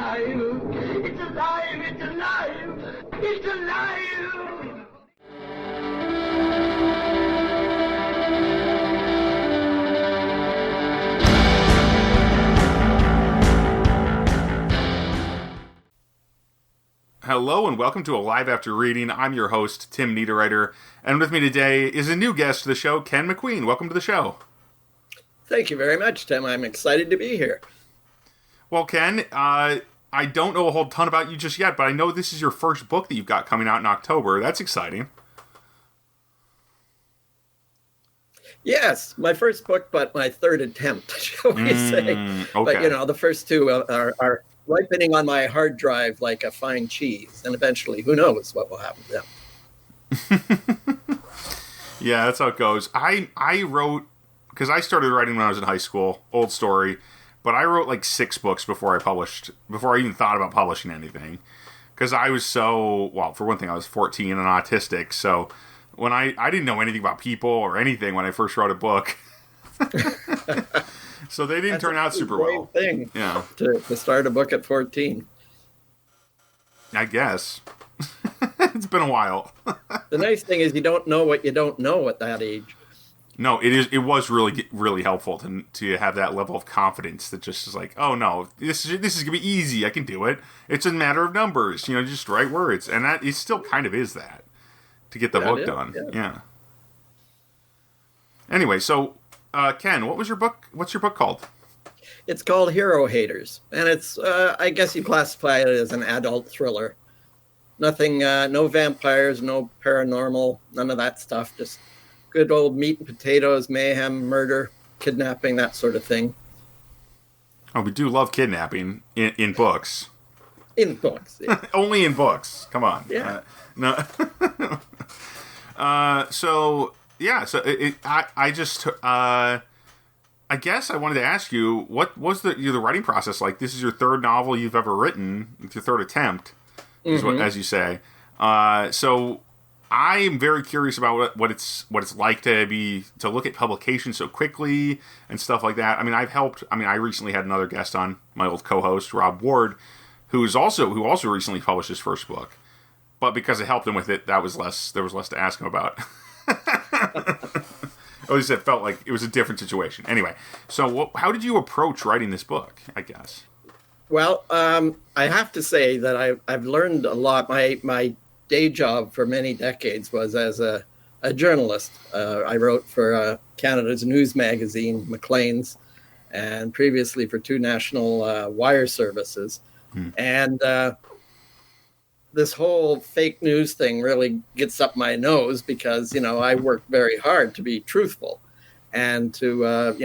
alive! It's alive! It's alive! It's alive! Hello and welcome to Alive After Reading. I'm your host, Tim Niederreiter, and with me today is a new guest to the show, Ken MacQueen. Welcome to the show. Thank you very much, Tim. I'm excited to be here. Well, Ken, I don't know a whole ton about you just yet, but I know this is your first book that you've got coming out in October. That's exciting. Yes, my first book, but my third attempt, shall we say. Okay. But, the first two are ripening on my hard drive like a fine cheese. And eventually, who knows what will happen to them. Yeah, that's how it goes. I wrote, because I started writing when I was in high school, old story, but I wrote like 6 books before I even thought about publishing anything. Because I was for one thing, I was 14 and autistic, so when I didn't know anything about people or anything when I first wrote a book. So they didn't turn out super well. Thing Yeah. To start a book at 14. I guess. It's been a while. The nice thing is you don't know what you don't know at that age. No, it was really, really helpful to have that level of confidence that just is like, oh no, this is gonna be easy. I can do it. It's a matter of numbers. Just write words, and that it still kind of is that to get the book done. Yeah. Anyway, so Ken, what's your book called? It's called Hero Haters, and it's I guess you classify it as an adult thriller. Nothing, no vampires, no paranormal, none of that stuff. Just good old meat and potatoes, mayhem, murder, kidnapping, that sort of thing. Oh, we do love kidnapping in books. In books, yeah. Only in books. Come on. Yeah. No. I guess I wanted to ask you, what was the writing process like? This is your third novel you've ever written. It's your third attempt, as you say. So I am very curious about what it's like to look at publication so quickly and stuff like that. I mean, I recently had another guest on, my old co-host Rob Ward, who also recently published his first book. But because I helped him with it, there was less to ask him about. At least it felt like it was a different situation. Anyway, so how did you approach writing this book, I guess? Well, I have to say that I've learned a lot. My day job for many decades was as a journalist. I wrote for Canada's news magazine, Maclean's, and previously for 2 national wire services. And this whole fake news thing really gets up my nose because, I work very hard to be truthful and to,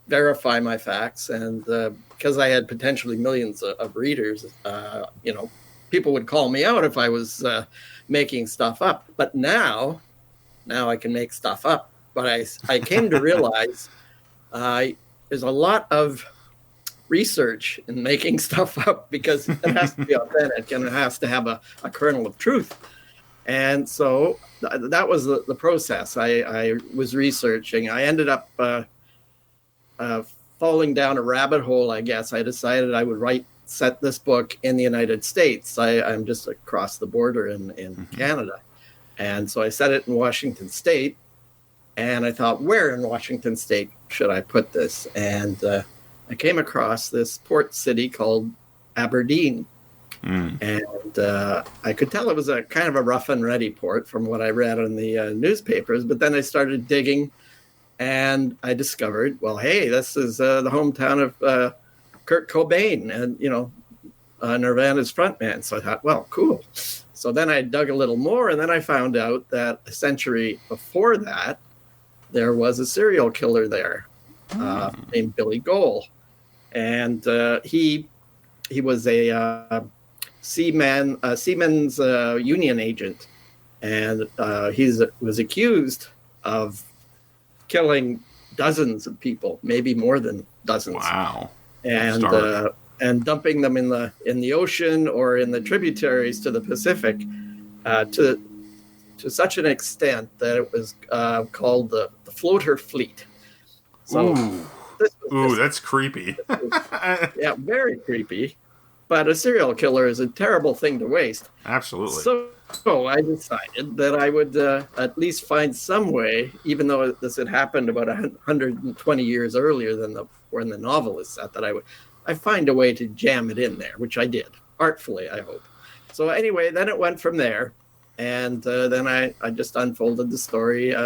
verify my facts. And because I had potentially millions of readers, people would call me out if I was making stuff up. But now I can make stuff up. But I came to realize there's a lot of research in making stuff up because it has to be authentic and it has to have a kernel of truth. And so that was the process. I was researching. I ended up falling down a rabbit hole, I guess. I decided I would set this book in the United States. I'm just across the border in Canada. And so I set it in Washington State. And I thought, where in Washington State should I put this? And I came across this port city called Aberdeen. And I could tell it was a kind of a rough and ready port from what I read in the newspapers. But then I started digging and I discovered, well, hey, this is the hometown of Kurt Cobain and, Nirvana's frontman. So I thought, well, cool. So then I dug a little more and then I found out that a century before that, there was a serial killer there named Billy Goal. And he was a seaman's union agent. And he was accused of killing dozens of people, maybe more than dozens. Wow. And dumping them in the ocean or in the tributaries to the Pacific to such an extent that it was called the floater fleet. So Ooh, that's creepy. Yeah, very creepy. but a serial killer is a terrible thing to waste. Absolutely. So I decided that I would at least find some way, even though this had happened about 120 years earlier than when the novel is set, that I find a way to jam it in there, which I did, artfully, I hope. So anyway, then it went from there, and then I just unfolded the story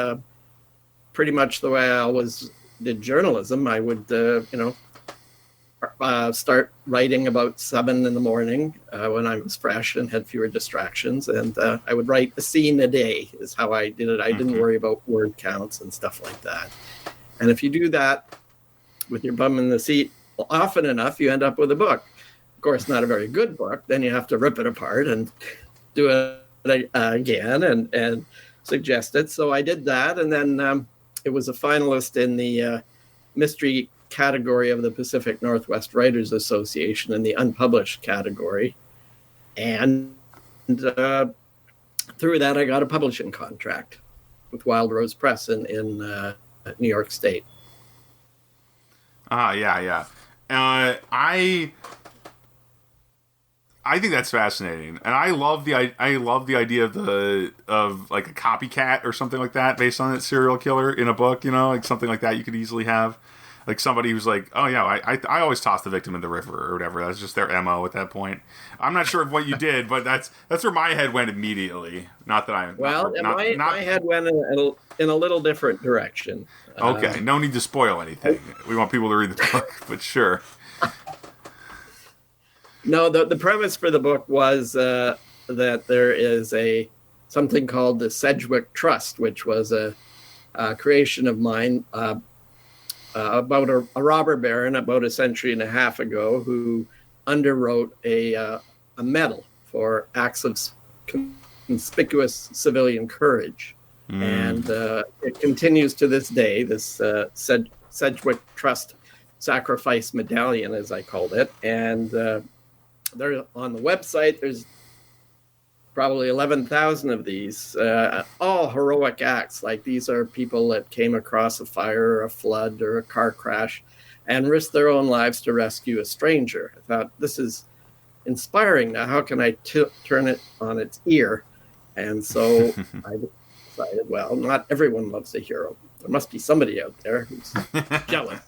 pretty much the way I always did journalism. I would, start writing about 7 in the morning when I was fresh and had fewer distractions, and I would write a scene a day is how I did it. I didn't worry about word counts and stuff like that. And if you do that with your bum in the seat often enough, you end up with a book. Of course, not a very good book. Then you have to rip it apart and do it again and suggest it. So I did that, and then it was a finalist in the mystery category of the Pacific Northwest Writers Association in the unpublished category. And through that, I got a publishing contract with Wild Rose Press in New York State. Yeah. I think that's fascinating, and I love the idea of like a copycat or something like that based on that serial killer in a book. Like something like that you could easily have. Like somebody who's like, oh yeah, I always toss the victim in the river or whatever. That's just their MO at that point. I'm not sure of what you did, but that's where my head went immediately. Not that I'm my head went in a little different direction. Okay, no need to spoil anything. We want people to read the book, but sure. No, the premise for the book was that there is something called the Sedgwick Trust, which was a creation of mine. About a robber baron about a century and a half ago who underwrote a medal for acts of conspicuous civilian courage. And it continues to this day, this Sedgwick Trust Sacrifice Medallion, as I called it. And there on the website, there's probably 11,000 of these, all heroic acts. Like these are people that came across a fire or a flood or a car crash and risked their own lives to rescue a stranger. I thought, this is inspiring. Now, how can I turn it on its ear? And so I decided, well, not everyone loves a hero. There must be somebody out there who's jealous.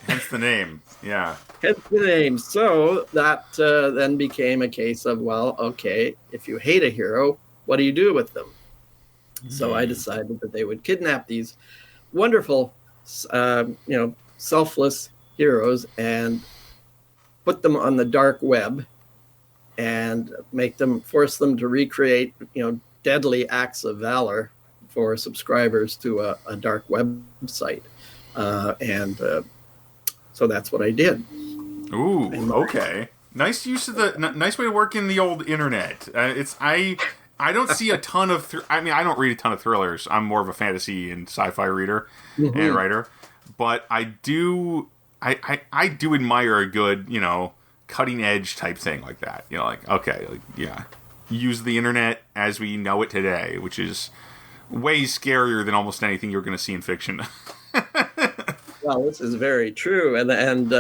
Hence the name, yeah. Hence the name. So that then became a case of, well, okay, if you hate a hero, what do you do with them? So I decided that they would kidnap these wonderful, selfless heroes and put them on the dark web and force them to recreate, deadly acts of valor for subscribers to a dark website. So that's what I did. Ooh, okay. Nice use of nice way to work in the old internet. I don't see a ton of. I don't read a ton of thrillers. I'm more of a fantasy and sci-fi reader and writer, but I do admire a good cutting edge type thing like that. Use the internet as we know it today, which is way scarier than almost anything you're going to see in fiction. Well, this is very true, and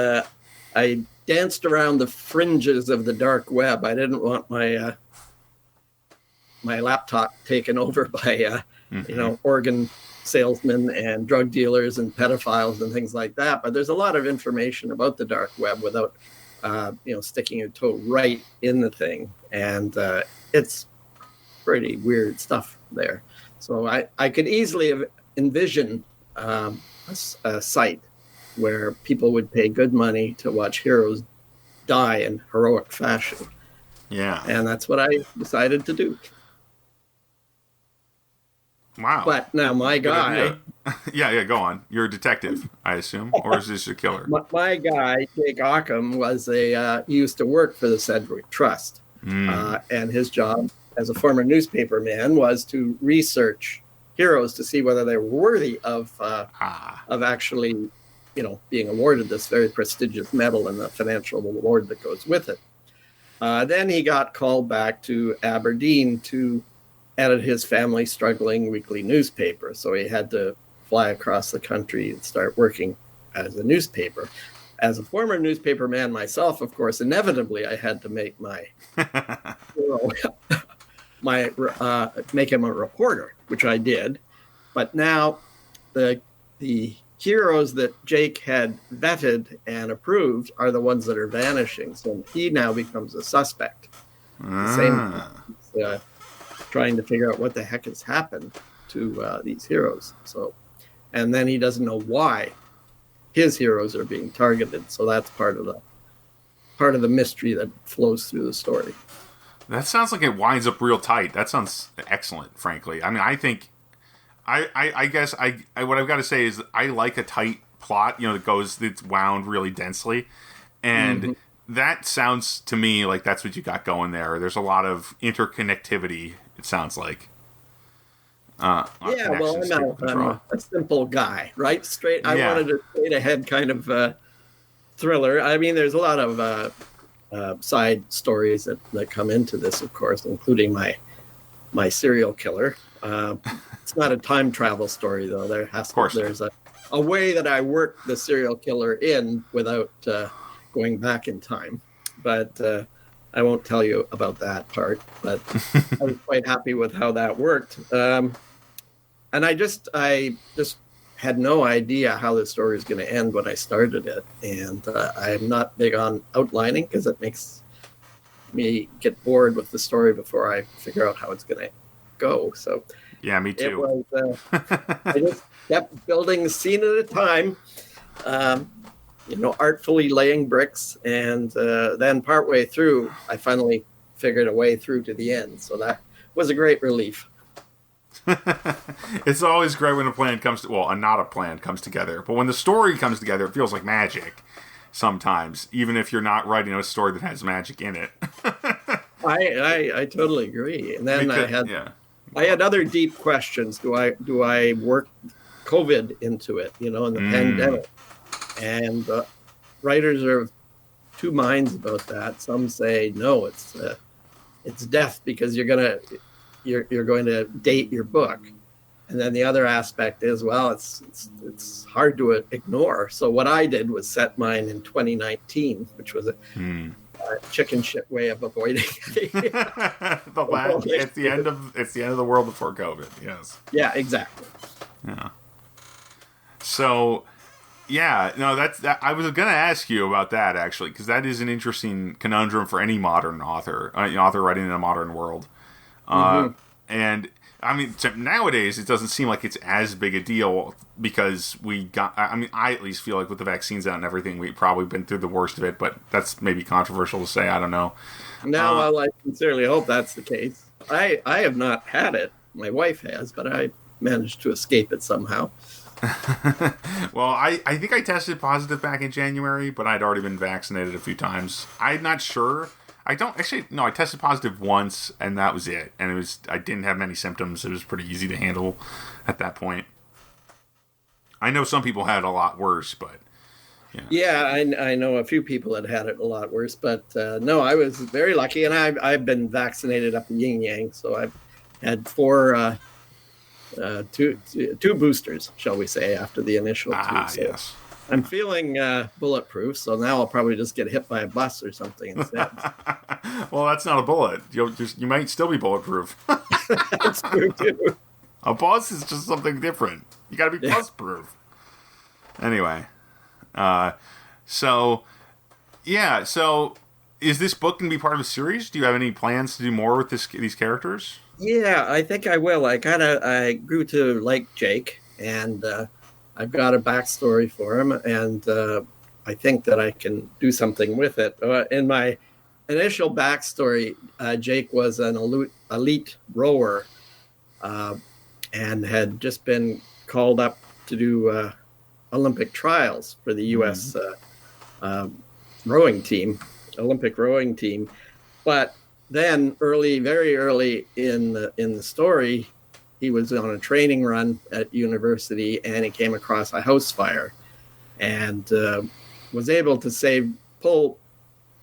I danced around the fringes of the dark web. I didn't want my my laptop taken over by organ salesmen and drug dealers and pedophiles and things like that. But there's a lot of information about the dark web without sticking your toe right in the thing, and it's pretty weird stuff there. So I could easily envision a site where people would pay good money to watch heroes die in heroic fashion. Yeah. And that's what I decided to do. Wow. But now my guy... Yeah, go on. You're a detective, I assume. Or is this a killer? My guy, Jake Ockham, he used to work for the Sedgwick Trust. And his job as a former newspaper man was to research heroes to see whether they were worthy of actually, being awarded this very prestigious medal and the financial reward that goes with it. Then he got called back to Aberdeen to edit his family struggling weekly newspaper. So he had to fly across the country and start working as a newspaper. as a former newspaper man myself, of course, inevitably I had to make my hero, make him a reporter, which I did. But now the heroes that Jake had vetted and approved are the ones that are vanishing. So he now becomes a suspect. The same trying to figure out what the heck has happened to these heroes. So, and then he doesn't know why his heroes are being targeted. So that's part of the mystery that flows through the story. That sounds like it winds up real tight. That sounds excellent, frankly. I mean, I think, I guess what I've got to say is I like a tight plot, that's wound really densely. And that sounds to me like that's what you got going there. There's a lot of interconnectivity, it sounds like. Well, I'm a simple guy, right? I wanted a straight ahead kind of thriller. I mean, there's a lot of side stories that come into this, of course, including my serial killer. It's not a time travel story, though. There's a way that I work the serial killer in without going back in time. But I won't tell you about that part. But I was quite happy with how that worked. And I just had no idea how the story was going to end when I started it. And I'm not big on outlining because it makes me get bored with the story before I figure out how it's going to go. So yeah, me too. It was, I just kept building a scene at a time, artfully laying bricks. And then partway through, I finally figured a way through to the end. So that was a great relief. It's always great when a plan not a plan comes together, but when the story comes together, it feels like magic sometimes, even if you're not writing a story that has magic in it. I totally agree. And then I had other deep questions. Do I work COVID into it, in the pandemic? And writers are of two minds about that. Some say no, it's death because you're going to date your book. And then the other aspect is, well, it's hard to ignore. So what I did was set mine in 2019, which was a chicken shit way of avoiding it's the end of the world before COVID. Yes. Yeah, exactly. Yeah. So, I was going to ask you about that actually, because that is an interesting conundrum for any modern author writing in a modern world. And I mean, nowadays it doesn't seem like it's as big a deal because I at least feel like with the vaccines out and everything, we've probably been through the worst of it, but that's maybe controversial to say. I don't know. No, well, I sincerely hope that's the case. I have not had it. My wife has, but I managed to escape it somehow. Well, I think I tested positive back in January, but I'd already been vaccinated a few times. I'm not sure. I tested positive once, and that was it. And I didn't have many symptoms. It was pretty easy to handle at that point. I know some people had it a lot worse, but yeah. Yeah, I know a few people that had it a lot worse, but no, I was very lucky, and I've been vaccinated up in Yin Yang, so I've had two boosters, shall we say, after the initial two. So yes. I'm feeling bulletproof, so now I'll probably just get hit by a bus or something instead. Well, that's not a bullet. You might still be bulletproof. That's true, too. A bus is just something different. You got to be bus-proof. Anyway. So is this book going to be part of a series? Do you have any plans to do more with these characters? Yeah, I think I will. I grew to like Jake, and I've got a backstory for him, and I think that I can do something with it. In my initial backstory, Jake was an elite rower and had just been called up to do Olympic trials for the U.S. Olympic rowing team. But then very early in the story, he was on a training run at university, and he came across a house fire and was able to pull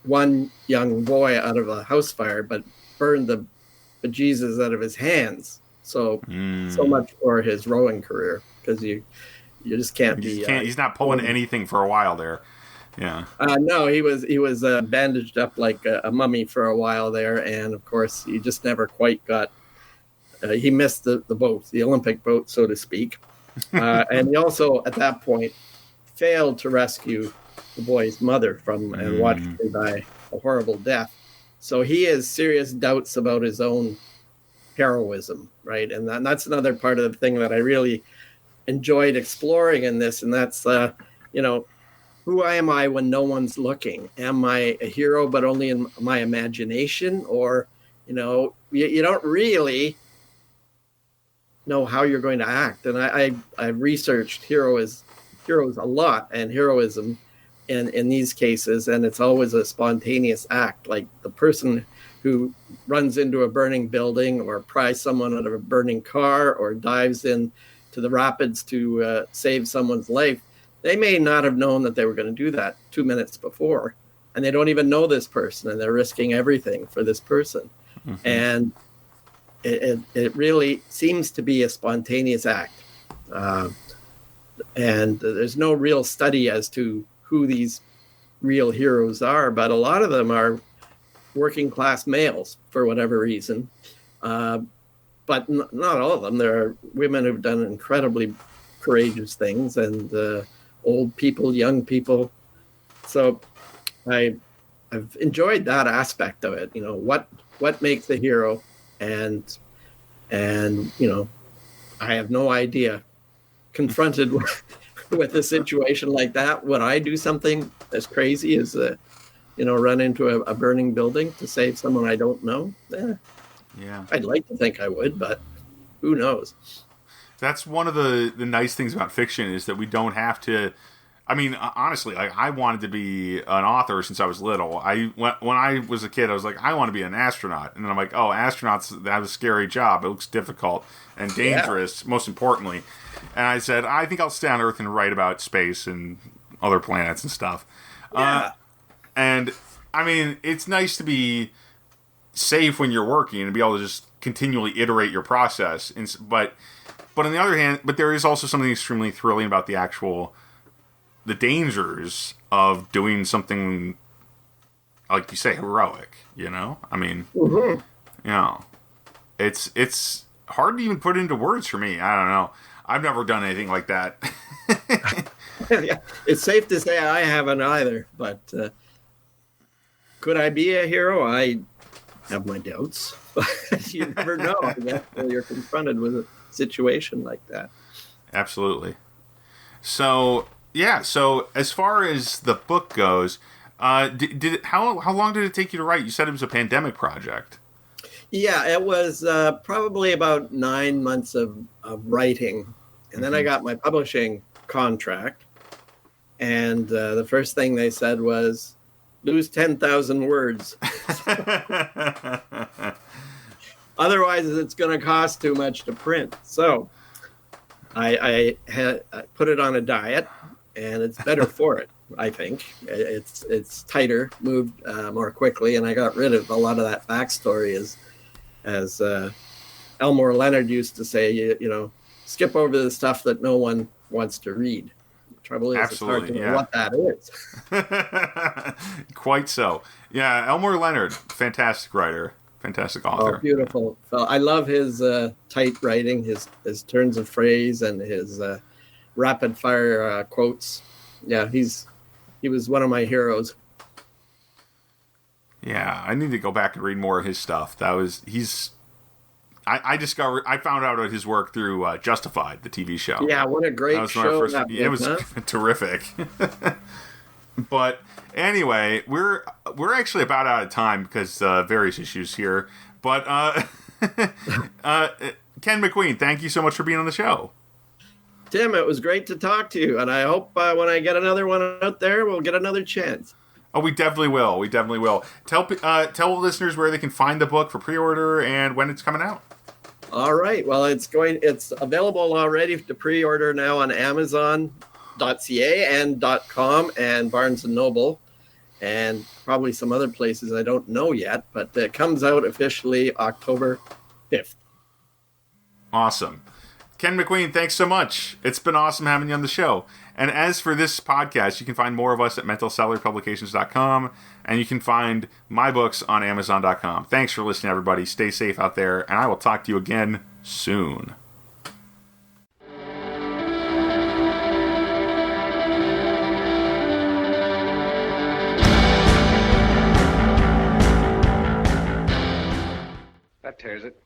one young boy out of a house fire, but burned the bejesus out of his hands. So much for his rowing career, because you just can't be... he's not pulling anything for a while there. Yeah. No, he was bandaged up like a mummy for a while there, and of course, he just never quite got. He missed the boat, the Olympic boat, so to speak, and he also, at that point, failed to rescue the boy's mother from and watched her die a horrible death. So he has serious doubts about his own heroism, right? And that's another part of the thing that I really enjoyed exploring in this, and that's who am I when no one's looking? Am I a hero but only in my imagination? Or you don't really know how you're going to act. And I've researched heroes a lot, and heroism in these cases, and it's always a spontaneous act, like the person who runs into a burning building or pries someone out of a burning car or dives in to the rapids to save someone's life. They may not have known that they were going to do that 2 minutes before, and they don't even know this person, and they're risking everything for this person. Mm-hmm. And it really seems to be a spontaneous act. And there's no real study as to who these real heroes are, but a lot of them are working class males for whatever reason. But not all of them. There are women who've done incredibly courageous things, and old people, young people. So I've enjoyed that aspect of it. What makes a hero, and I have no idea. Confronted with a situation like that, would I do something as crazy as run into a burning building to save someone I don't know? Yeah, I'd like to think I would, but who knows? That's one of the nice things about fiction, is that we don't have to. I mean, honestly, like, I wanted to be an author since I was little. When I was a kid, I was like, I want to be an astronaut. And then I'm like, oh, astronauts, that was a scary job. It looks difficult and dangerous, most importantly. And I said, I think I'll stay on Earth and write about space and other planets and stuff. Yeah. And, I mean, it's nice to be safe when you're working and be able to just continually iterate your process. But on the other hand, there is also something extremely thrilling about the dangers of doing something, like you say, heroic, I mean, it's hard to even put into words for me. I don't know. I've never done anything like that. Yeah, it's safe to say I haven't either, but could I be a hero? I have my doubts. You never know until you're confronted with a situation like that. Absolutely. So, yeah, as far as the book goes, how long did it take you to write? You said it was a pandemic project. Yeah, it was probably about 9 months of writing. And then I got my publishing contract. And the first thing they said was, lose 10,000 words. Otherwise, it's going to cost too much to print. So I put it on a diet, and it's better for it, I think. It's tighter, moved more quickly, and I got rid of a lot of that backstory, as Elmore Leonard used to say, skip over the stuff that no one wants to read. The trouble is, absolutely, it's hard to know what that is. Quite so. Yeah, Elmore Leonard, fantastic writer, fantastic author. Oh, beautiful. I love his tight writing, his turns of phrase, and his rapid fire quotes. Yeah, he was one of my heroes. Yeah, I need to go back and read more of his stuff. I found out about his work through Justified, the TV show. Yeah, what a great show. It was terrific. But anyway, we're actually about out of time because various issues here. But Ken MacQueen, thank you so much for being on the show. Tim, it was great to talk to you, and I hope when I get another one out there, we'll get another chance. Oh, we definitely will. We definitely will. Tell listeners where they can find the book for pre-order and when it's coming out. All right. Well, it's available already to pre-order now on Amazon.ca and .com and Barnes & Noble, and probably some other places I don't know yet, but it comes out officially October 5th. Awesome. Ken MacQueen, thanks so much. It's been awesome having you on the show. And as for this podcast, you can find more of us at mentalcellularpublications.com, and you can find my books on amazon.com. Thanks for listening, everybody. Stay safe out there, and I will talk to you again soon. That tears it.